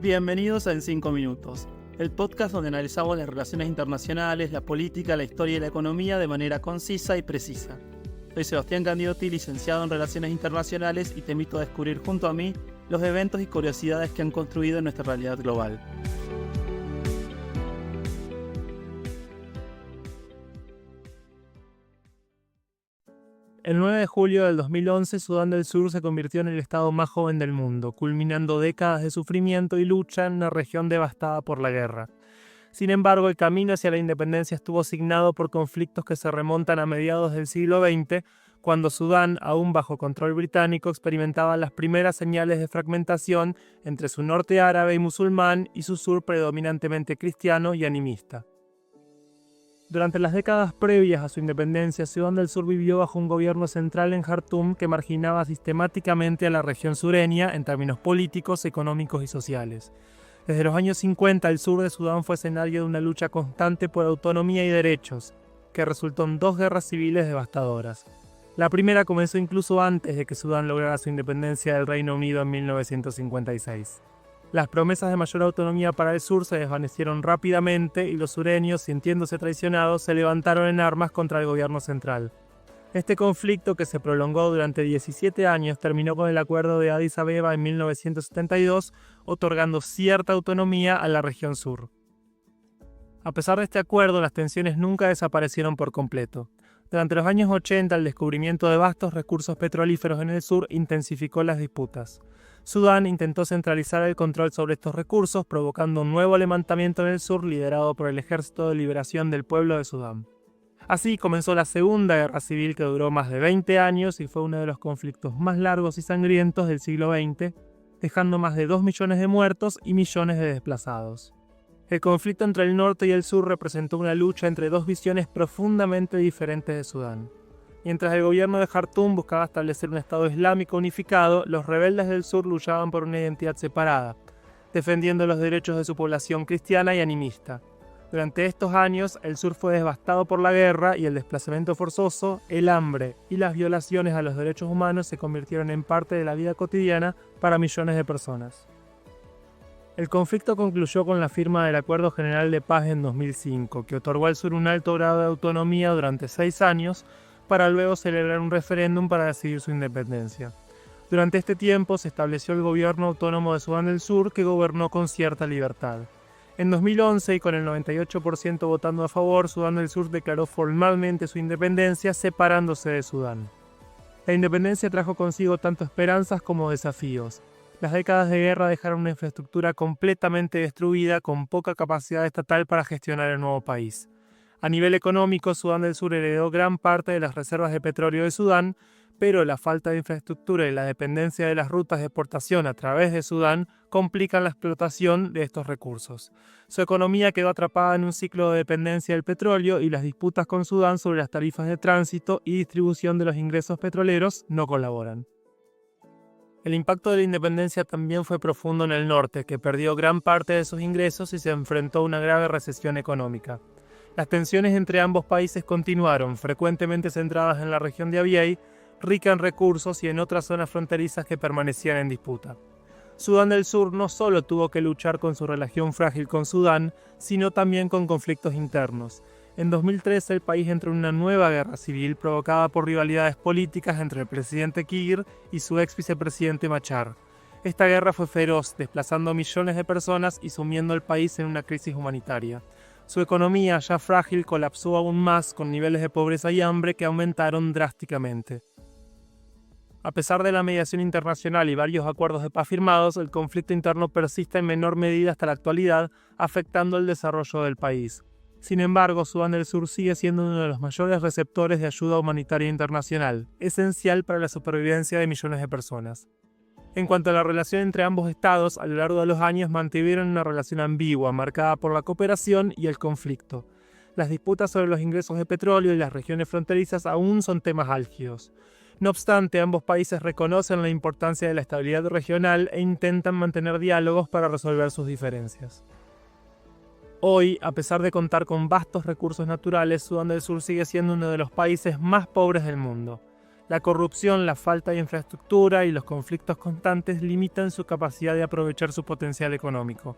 Bienvenidos a En 5 Minutos, el podcast donde analizamos las relaciones internacionales, la política, la historia y la economía de manera concisa y precisa. Soy Sebastián Candiotti, licenciado en Relaciones Internacionales, y te invito a descubrir junto a mí los eventos y curiosidades que han construido nuestra realidad global. El 9 de julio del 2011, Sudán del Sur se convirtió en el estado más joven del mundo, culminando décadas de sufrimiento y lucha en una región devastada por la guerra. Sin embargo, el camino hacia la independencia estuvo signado por conflictos que se remontan a mediados del siglo XX, cuando Sudán, aún bajo control británico, experimentaba las primeras señales de fragmentación entre su norte árabe y musulmán y su sur predominantemente cristiano y animista. Durante las décadas previas a su independencia, Sudán del Sur vivió bajo un gobierno central en Jartum que marginaba sistemáticamente a la región sureña en términos políticos, económicos y sociales. Desde los años 50, el sur de Sudán fue escenario de una lucha constante por autonomía y derechos, que resultó en 2 guerras civiles devastadoras. La primera comenzó incluso antes de que Sudán lograra su independencia del Reino Unido en 1956. Las promesas de mayor autonomía para el sur se desvanecieron rápidamente y los sureños, sintiéndose traicionados, se levantaron en armas contra el gobierno central. Este conflicto, que se prolongó durante 17 años, terminó con el Acuerdo de Addis Abeba en 1972, otorgando cierta autonomía a la región sur. A pesar de este acuerdo, las tensiones nunca desaparecieron por completo. Durante los años 80, el descubrimiento de vastos recursos petrolíferos en el sur intensificó las disputas. Sudán intentó centralizar el control sobre estos recursos, provocando un nuevo levantamiento en el sur liderado por el Ejército de Liberación del Pueblo de Sudán. Así comenzó la Segunda Guerra Civil, que duró más de 20 años y fue uno de los conflictos más largos y sangrientos del siglo XX, dejando más de 2 millones de muertos y millones de desplazados. El conflicto entre el norte y el sur representó una lucha entre 2 visiones profundamente diferentes de Sudán. Mientras el gobierno de Jartum buscaba establecer un Estado islámico unificado, los rebeldes del sur luchaban por una identidad separada, defendiendo los derechos de su población cristiana y animista. Durante estos años, el sur fue devastado por la guerra y el desplazamiento forzoso, el hambre y las violaciones a los derechos humanos se convirtieron en parte de la vida cotidiana para millones de personas. El conflicto concluyó con la firma del Acuerdo General de Paz en 2005, que otorgó al sur un alto grado de autonomía durante 6 años, para luego celebrar un referéndum para decidir su independencia. Durante este tiempo se estableció el gobierno autónomo de Sudán del Sur, que gobernó con cierta libertad. En 2011, y con el 98% votando a favor, Sudán del Sur declaró formalmente su independencia, separándose de Sudán. La independencia trajo consigo tanto esperanzas como desafíos. Las décadas de guerra dejaron una infraestructura completamente destruida, con poca capacidad estatal para gestionar el nuevo país. A nivel económico, Sudán del Sur heredó gran parte de las reservas de petróleo de Sudán, pero la falta de infraestructura y la dependencia de las rutas de exportación a través de Sudán complican la explotación de estos recursos. Su economía quedó atrapada en un ciclo de dependencia del petróleo y las disputas con Sudán sobre las tarifas de tránsito y distribución de los ingresos petroleros no colaboran. El impacto de la independencia también fue profundo en el norte, que perdió gran parte de sus ingresos y se enfrentó a una grave recesión económica. Las tensiones entre ambos países continuaron, frecuentemente centradas en la región de Abyei, rica en recursos, y en otras zonas fronterizas que permanecían en disputa. Sudán del Sur no solo tuvo que luchar con su relación frágil con Sudán, sino también con conflictos internos. En 2013 el país entró en una nueva guerra civil provocada por rivalidades políticas entre el presidente Kiir y su ex vicepresidente Machar. Esta guerra fue feroz, desplazando a millones de personas y sumiendo al país en una crisis humanitaria. Su economía, ya frágil, colapsó aún más, con niveles de pobreza y hambre que aumentaron drásticamente. A pesar de la mediación internacional y varios acuerdos de paz firmados, el conflicto interno persiste en menor medida hasta la actualidad, afectando el desarrollo del país. Sin embargo, Sudán del Sur sigue siendo uno de los mayores receptores de ayuda humanitaria internacional, esencial para la supervivencia de millones de personas. En cuanto a la relación entre ambos estados, a lo largo de los años mantuvieron una relación ambigua, marcada por la cooperación y el conflicto. Las disputas sobre los ingresos de petróleo y las regiones fronterizas aún son temas álgidos. No obstante, ambos países reconocen la importancia de la estabilidad regional e intentan mantener diálogos para resolver sus diferencias. Hoy, a pesar de contar con vastos recursos naturales, Sudán del Sur sigue siendo uno de los países más pobres del mundo. La corrupción, la falta de infraestructura y los conflictos constantes limitan su capacidad de aprovechar su potencial económico.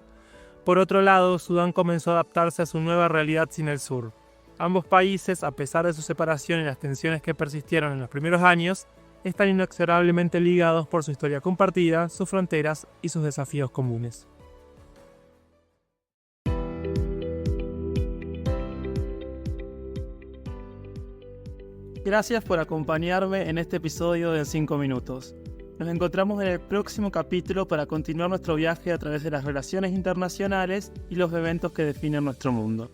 Por otro lado, Sudán comenzó a adaptarse a su nueva realidad sin el sur. Ambos países, a pesar de su separación y las tensiones que persistieron en los primeros años, están inexorablemente ligados por su historia compartida, sus fronteras y sus desafíos comunes. Gracias por acompañarme en este episodio de 5 minutos. Nos encontramos en el próximo capítulo para continuar nuestro viaje a través de las relaciones internacionales y los eventos que definen nuestro mundo.